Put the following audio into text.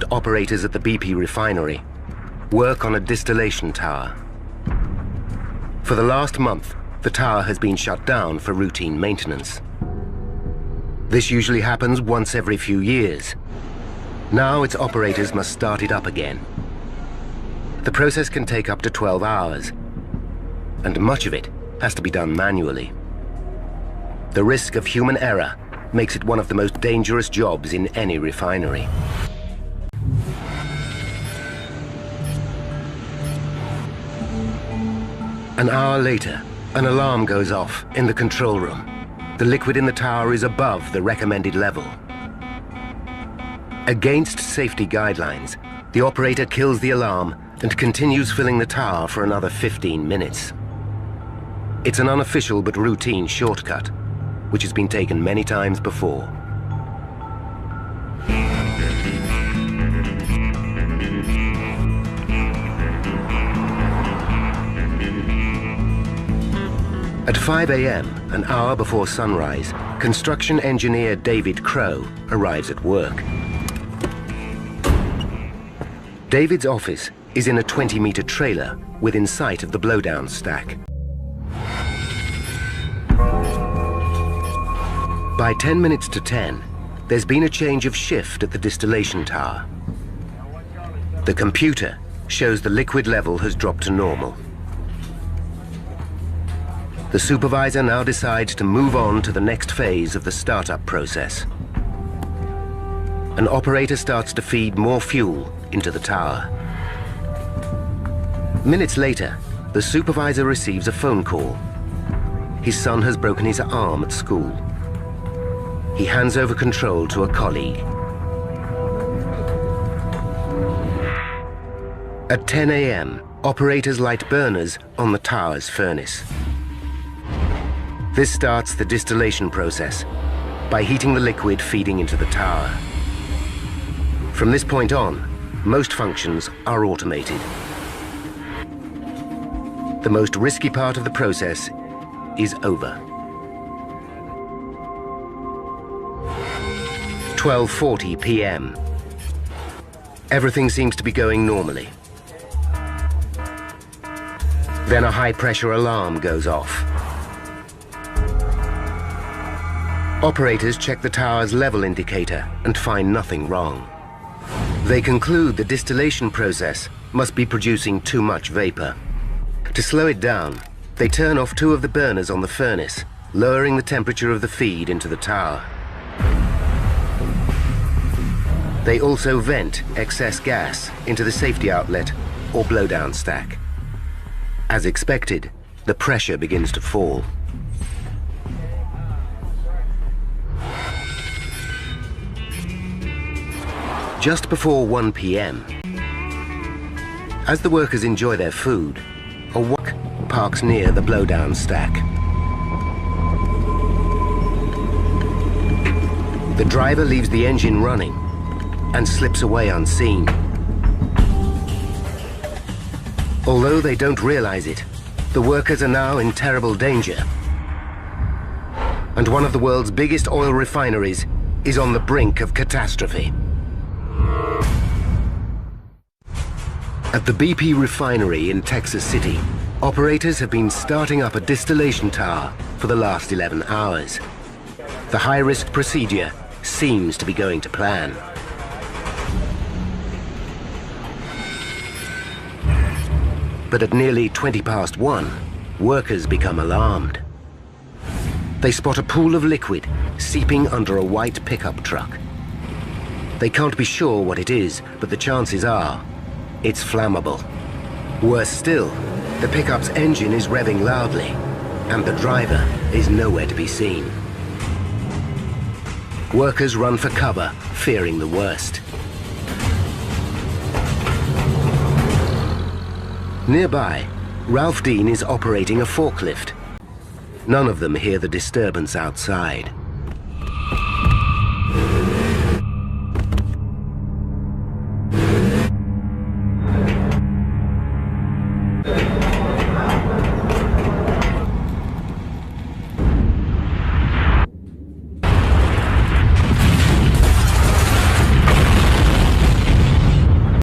operators at the BP refinery work on a distillation tower. For the last month, the tower has been shut down for routine maintenance. This usually happens once every few years. Now its operators must start it up again. The process can take up to 12 hours, and much of it has to be done manually. The risk of human error makes it one of the most dangerous jobs in any refinery. An hour later, an alarm goes off in the control room. The liquid in the tower is above the recommended level. Against safety guidelines, the operator kills the alarm and continues filling the tower for another 15 minutes. It's an unofficial but routine shortcut, which has been taken many times before. At 5 a.m., an hour before sunrise, construction engineer David Crow arrives at work. David's office is in a 20-meter trailer within sight of the blowdown stack. By 10 minutes to 10, there's been a change of shift at the distillation tower. The computer shows the liquid level has dropped to normal. The supervisor now decides to move on to the next phase of the startup process. An operator starts to feed more fuel into the tower. Minutes later, the supervisor receives a phone call. His son has broken his arm at school. He hands over control to a colleague. At 10 a.m., operators light burners on the tower's furnace. This starts the distillation process by heating the liquid feeding into the tower. From this point on, most functions are automated. The most risky part of the process is over. 12:40 p.m. Everything seems to be going normally. Then a high-pressure alarm goes off. Operators check the tower's level indicator and find nothing wrong. They conclude the distillation process must be producing too much vapor. To slow it down, they turn off 2 of the burners on the furnace, lowering the temperature of the feed into the tower. They also vent excess gas into the safety outlet or blowdown stack. As expected, the pressure begins to fall. Just before 1 p.m., as the workers enjoy their food, a truck parks near the blowdown stack. The driver leaves the engine running and slips away unseen. Although they don't realize it, the workers are now in terrible danger. And one of the world's biggest oil refineries is on the brink of catastrophe. At the BP refinery in Texas City, operators have been starting up a distillation tower for the last 11 hours. The high-risk procedure seems to be going to plan. But at nearly 20 past 1, workers become alarmed. They spot a pool of liquid seeping under a white pickup truck. They can't be sure what it is, but the chances are it's flammable. Worse still, the pickup's engine is revving loudly, and the driver is nowhere to be seen. Workers run for cover, fearing the worst. Nearby, Ralph Dean is operating a forklift. None of them hear the disturbance outside.